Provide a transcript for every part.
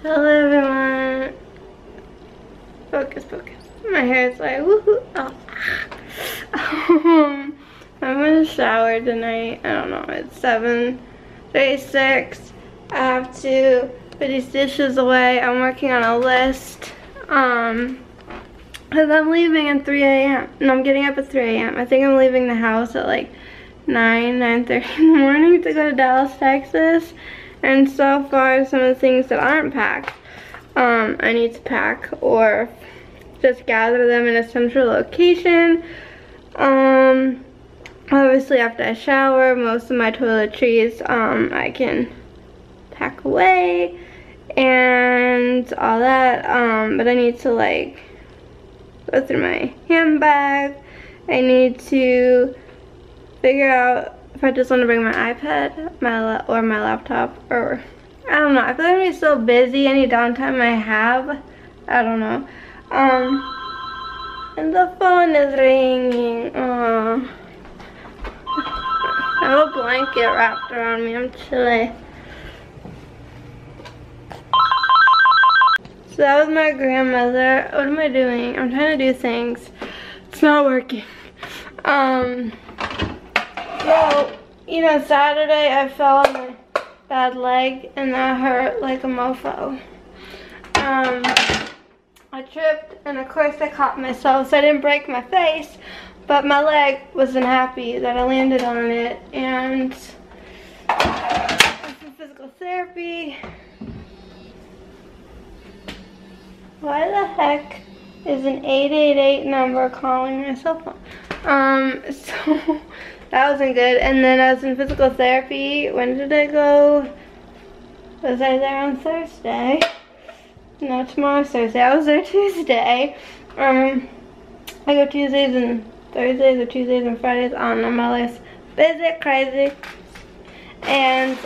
Hello everyone. Focus, focus. My hair is like woohoo. Oh. I'm in the shower tonight. I don't know. It's 7:36. I have to put these dishes away. I'm working on a list. Cause I'm leaving at 3 a.m. and I'm getting up at 3 a.m. I think I'm leaving the house at like 9:30 in the morning to go to Dallas, Texas. And so far, some of the things that aren't packed, I need to pack or just gather them in a central location. Obviously after I shower, most of my toiletries, I can pack away and all that. But I need to like go through my handbag. I need to figure out if I just want to bring my iPad, or my laptop, or I don't know. I feel like I'm so busy. Any downtime I have, I don't know. And the phone is ringing. I have a blanket wrapped around me. I'm chilly. So that was my grandmother. What am I doing? I'm trying to do things. It's not working. Well, you know, Saturday I fell on my bad leg and that hurt like a mofo. I tripped and of course I caught myself, so I didn't break my face, but my leg wasn't happy that I landed on it, and some physical therapy. Why the heck is an 888 number calling my cell phone? So that wasn't good. And then I was in physical therapy. When did I go? Was I there on Thursday? No, tomorrow's Thursday. I was there Tuesday. I go Tuesdays and Thursdays, or Tuesdays and Fridays. I don't know, my life's busy, crazy. And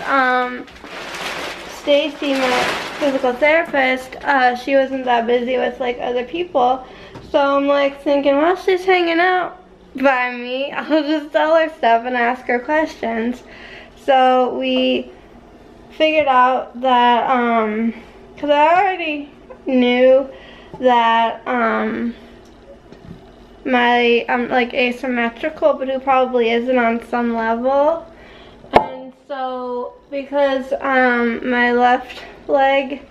Stacy, my physical therapist, she wasn't that busy with like other people. So I'm like thinking, well, she's hanging out by me, I'll just tell her stuff and ask her questions. So we figured out that, cause I already knew that, I'm like asymmetrical, but who probably isn't on some level. And so because, my left leg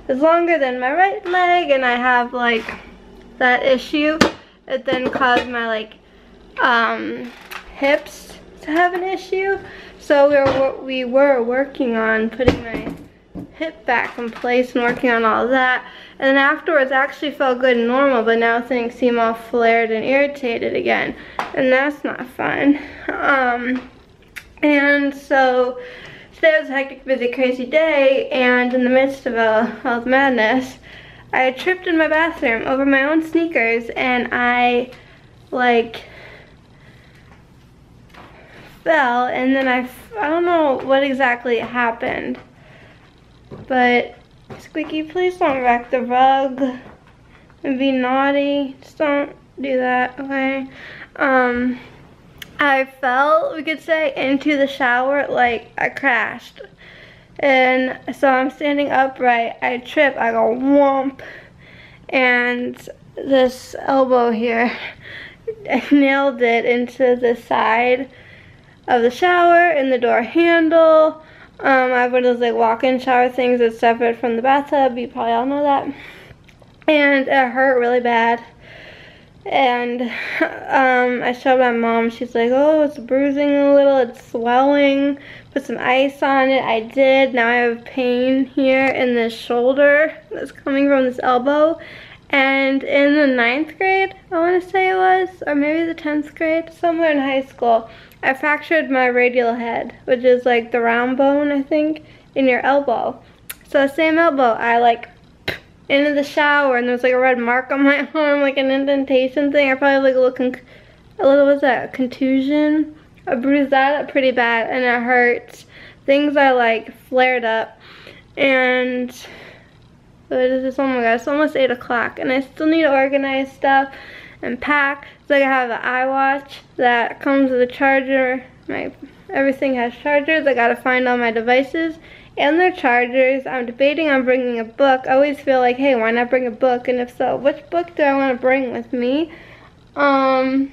is longer than my right leg, and I have like that issue, it then caused my like hips to have an issue. So we were working on putting my hip back in place and working on all of that. And then afterwards I actually felt good and normal, but now things seem all flared and irritated again. And that's not fun. And so today was a hectic, busy, crazy day, and in the midst of all the madness, I tripped in my bathroom over my own sneakers, and I like fell, and then I don't know what exactly happened, but Squeaky, please don't wreck the rug and be naughty. Just don't do that, okay? I fell, we could say, into the shower. Like I crashed, and so I'm standing upright, I trip, I go whomp, and this elbow here, I nailed it into the side of the shower and the door handle. I have one of those like walk-in shower things that's separate from the bathtub. You probably all know that. And it hurt really bad. And I showed my mom. She's like, oh, it's bruising a little, it's swelling. Put some ice on it. I did. Now I have pain here in this shoulder that's coming from this elbow. And in the 9th grade, I want to say it was, or maybe the 10th grade, somewhere in high school, I fractured my radial head, which is like the round bone, I think, in your elbow. So same elbow, I like into the shower, and there's like a red mark on my arm, like an indentation thing. I probably have like a little, what's that, a contusion? I bruised that up pretty bad, and it hurts. Things are like flared up, and what is this? Oh my god, it's almost 8 o'clock, and I still need to organize stuff and pack. So I have an iWatch that comes with a charger. Everything has chargers. I gotta find all my devices and their chargers. I'm debating on bringing a book. I always feel like, hey, why not bring a book? And if so, which book do I want to bring with me? And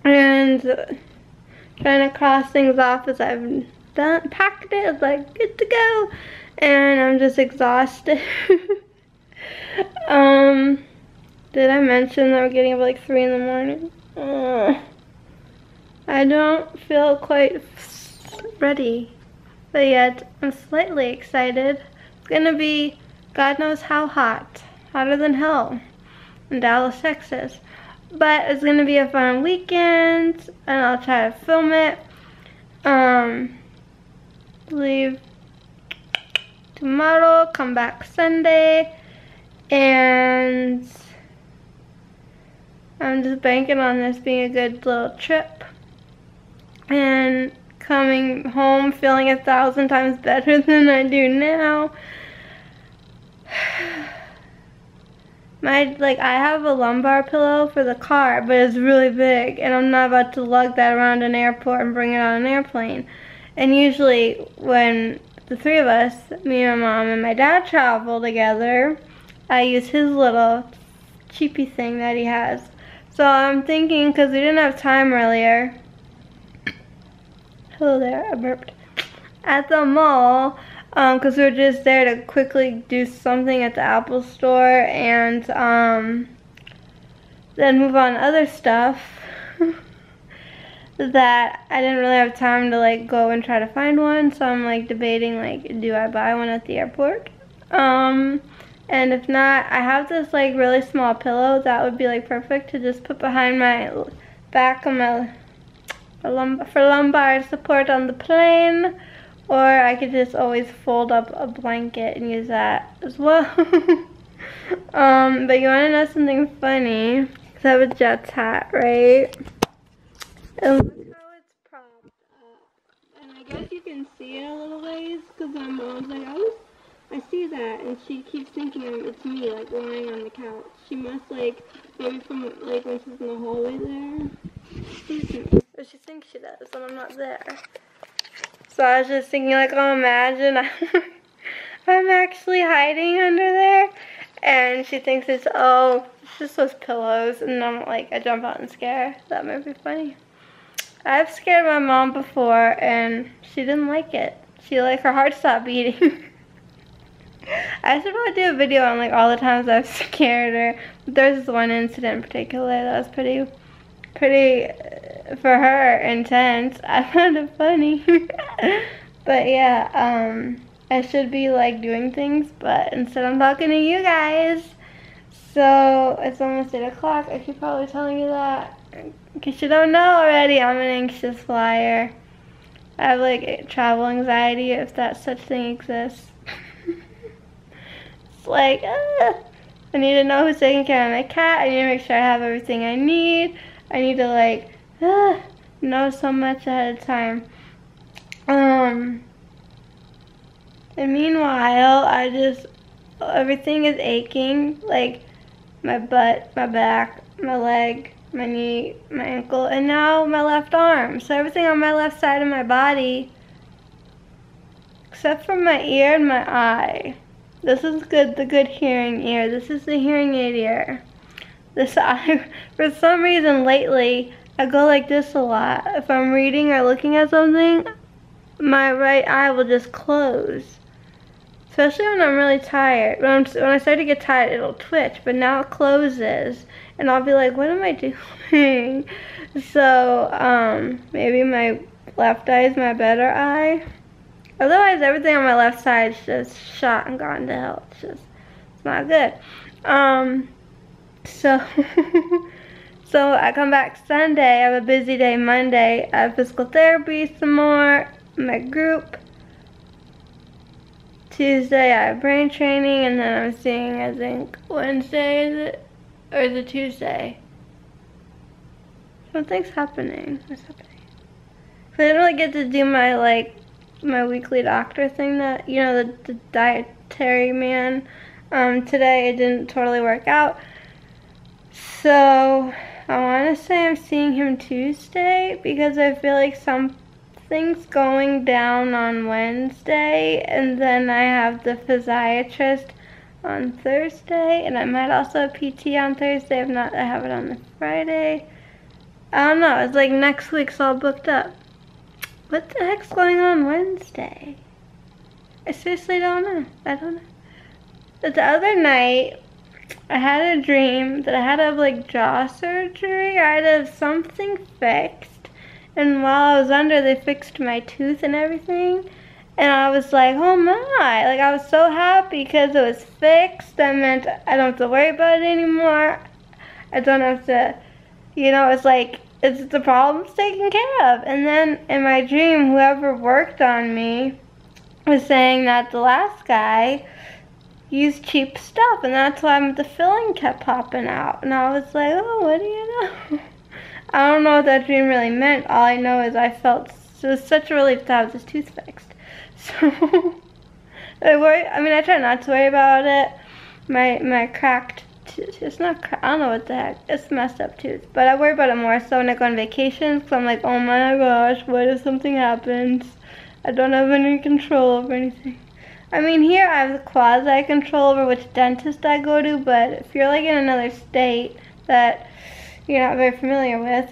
trying to cross things off as I've packed it. It's like, good to go. And I'm just exhausted. Did I mention that we're getting up at like 3 in the morning? I don't feel quite ready, but yet I'm slightly excited. It's gonna be God knows how hot, hotter than hell in Dallas, Texas. But it's gonna be a fun weekend, and I'll try to film it. Leave tomorrow, come back Sunday, and I'm just banking on this being a good little trip and coming home feeling 1,000 times better than I do now. I have a lumbar pillow for the car, but it's really big, and I'm not about to lug that around an airport and bring it on an airplane. And usually when the three of us, me and my mom and my dad, travel together, I use his little cheapy thing that he has. So I'm thinking, because we didn't have time earlier, hello there, I burped, at the mall, because we were just there to quickly do something at the Apple store and then move on to other stuff that I didn't really have time to like go and try to find one. So I'm like debating, like, do I buy one at the airport? And if not, I have this like really small pillow that would be like perfect to just put behind my back of my for lumbar support on the plane, or I could just always fold up a blanket and use that as well. But you want to know something funny? Because I have a Jets hat, right? And look how it's propped up. And I guess you can see it a little ways because my mom's like, I see that, and she keeps thinking it's me, like, lying on the couch. She must, like, maybe from, like, when she's in the hallway there, sees me. Or she thinks she does when I'm not there. So I was just thinking, like, oh, imagine I'm actually hiding under there, and she thinks it's just those pillows, and I'm like, I jump out and scare. That might be funny. I've scared my mom before, and she didn't like it. Her heart stopped beating. I should probably do a video on like all the times I've scared her. But there's this one incident in particular that was pretty for her intense. I found it funny. But yeah, I should be like doing things, but instead I'm talking to you guys. So it's almost 8 o'clock. I should probably telling you that. In case you don't know already, I'm an anxious flyer. I have like travel anxiety, if that such thing exists. Like, I need to know who's taking care of my cat. I need to make sure I have everything I need. I need to like know so much ahead of time. And meanwhile, everything is aching, like my butt, my back, my leg, my knee, my ankle, and now my left arm. So everything on my left side of my body, except for my ear and my eye. This is the good hearing ear. This is the hearing aid ear. This eye, for some reason lately, I go like this a lot. If I'm reading or looking at something, my right eye will just close. Especially when I'm really tired. When I start to get tired, it'll twitch, but now it closes. And I'll be like, what am I doing? So, maybe my left eye is my better eye. Otherwise, everything on my left side is just shot and gone to hell. It's not good. So I come back Sunday. I have a busy day Monday. I have physical therapy some more, my group. Tuesday, I have brain training, and then I'm seeing, I think, Wednesday, is it? Or is it Tuesday? Something's happening. What's happening? I didn't really get to do my weekly doctor thing that, you know, the dietary man. Today it didn't totally work out. So I want to say I'm seeing him Tuesday because I feel like something's going down on Wednesday, and then I have the physiatrist on Thursday, and I might also have PT on Thursday. If not, I have it on the Friday. I don't know, it's like next week's all booked up. What the heck's going on Wednesday? I seriously don't know. I don't know. But the other night, I had a dream that I had to have like jaw surgery. I had to have something fixed. And while I was under, they fixed my tooth and everything. And I was like, oh my. Like, I was so happy because it was fixed. That meant I don't have to worry about it anymore. I don't have to, you know, it's like, it's the problem's taken care of. And then in my dream, whoever worked on me was saying that the last guy used cheap stuff, and that's why the filling kept popping out. And I was like, oh, what do you know? I don't know what that dream really meant. All I know is I felt it was such a relief to have this tooth fixed. So I try not to worry about it. My cracked tooth, it's not I don't know what the heck, it's messed up tooth. But I worry about it more so when I go on vacations, because I'm like, oh my gosh, what if something happens? I don't have any control over anything. I mean, here I have quasi-control over which dentist I go to, but if you're like in another state that you're not very familiar with,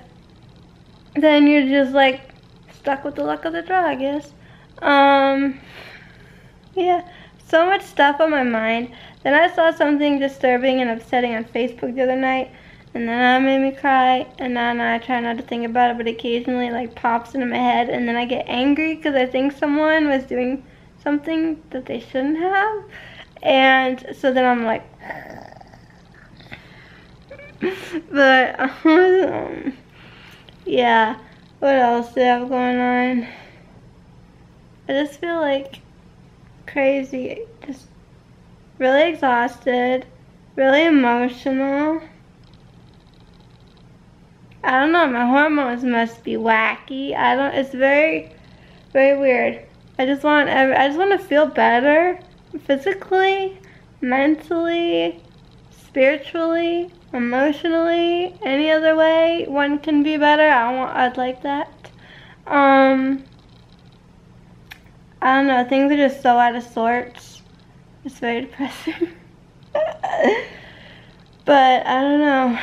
then you're just like stuck with the luck of the draw, I guess. Yeah, so much stuff on my mind. Then I saw something disturbing and upsetting on Facebook the other night, and then that made me cry, and then I try not to think about it, but occasionally it like pops into my head, and then I get angry because I think someone was doing something that they shouldn't have, and so then I'm like, but yeah, what else do I have going on? I just feel like crazy, just really exhausted, really emotional. I don't know, my hormones must be wacky. It's very, very weird. I just want to feel better physically, mentally, spiritually, emotionally, any other way one can be better. I'd like that. I don't know, things are just so out of sorts. It's very depressing. But I don't know.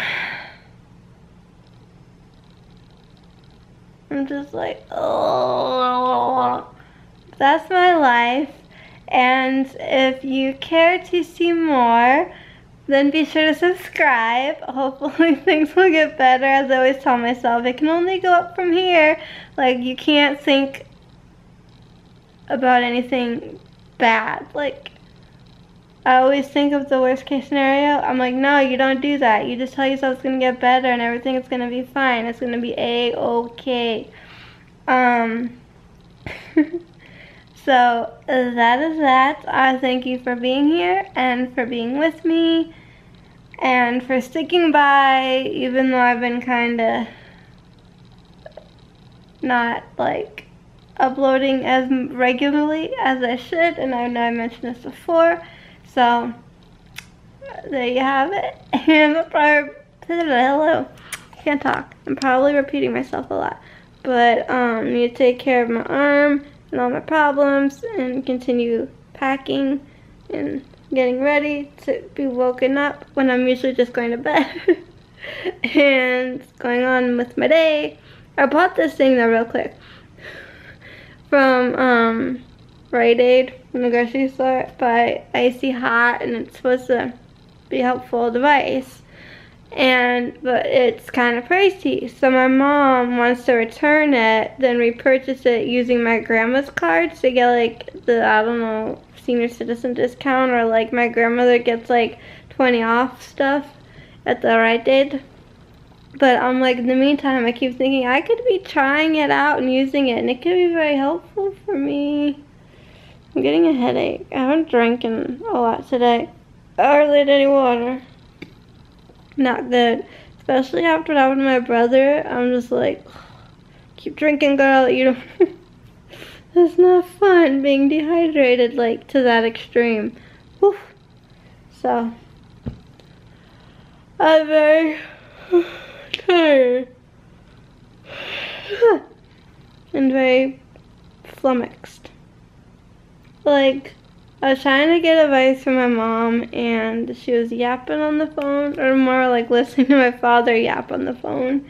I'm just like, oh. That's my life, and if you care to see more, then be sure to subscribe. Hopefully things will get better. As I always tell myself, it can only go up from here. Like, you can't think about anything bad. Like, I always think of the worst case scenario. I'm like, no, you don't do that. You just tell yourself it's going to get better and everything is going to be fine. It's going to be A-okay. So that is that. I thank you for being here and for being with me and for sticking by, even though I've been kind of not like uploading as regularly as I should, and I know I mentioned this before. So there you have it. And hello, can't talk. I'm probably repeating myself a lot, but need to take care of my arm and all my problems and continue packing and getting ready to be woken up when I'm usually just going to bed and going on with my day. I bought this thing though real quick from Rite Aid from the grocery store by Icy Hot, and it's supposed to be a helpful device. But it's kind of pricey, so my mom wants to return it, then repurchase it using my grandma's card to get like the, I don't know, senior citizen discount, or like my grandmother gets like 20 off stuff at the Rite Aid. But I'm like, in the meantime, I keep thinking I could be trying it out and using it, and it could be very helpful for me. I'm getting a headache. I haven't drinking a lot today. I hardly had any water. Not good. Especially after that with my brother. I'm just like, keep drinking, girl. You don't. It's not fun being dehydrated like to that extreme. Whew. So I'm very tired and very flummoxed. Like, I was trying to get advice from my mom, and she was yapping on the phone, or more like listening to my father yap on the phone.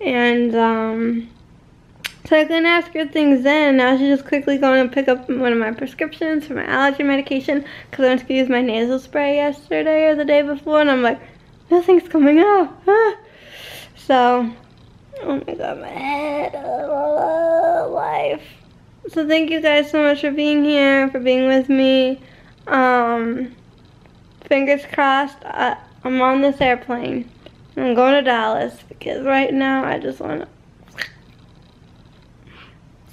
And, so I couldn't ask her things then. Now she's just quickly going to pick up one of my prescriptions for my allergy medication, because I went to use my nasal spray yesterday or the day before, and I'm like, nothing's coming out. Ah. So, oh my god, my head, life. So thank you guys so much for being here, for being with me. Fingers crossed, I'm on this airplane. I'm going to Dallas, because right now I just want to.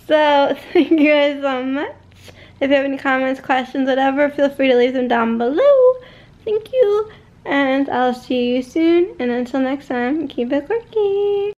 So, thank you guys so much. If you have any comments, questions, whatever, feel free to leave them down below. Thank you. And I'll see you soon. And until next time, keep it quirky.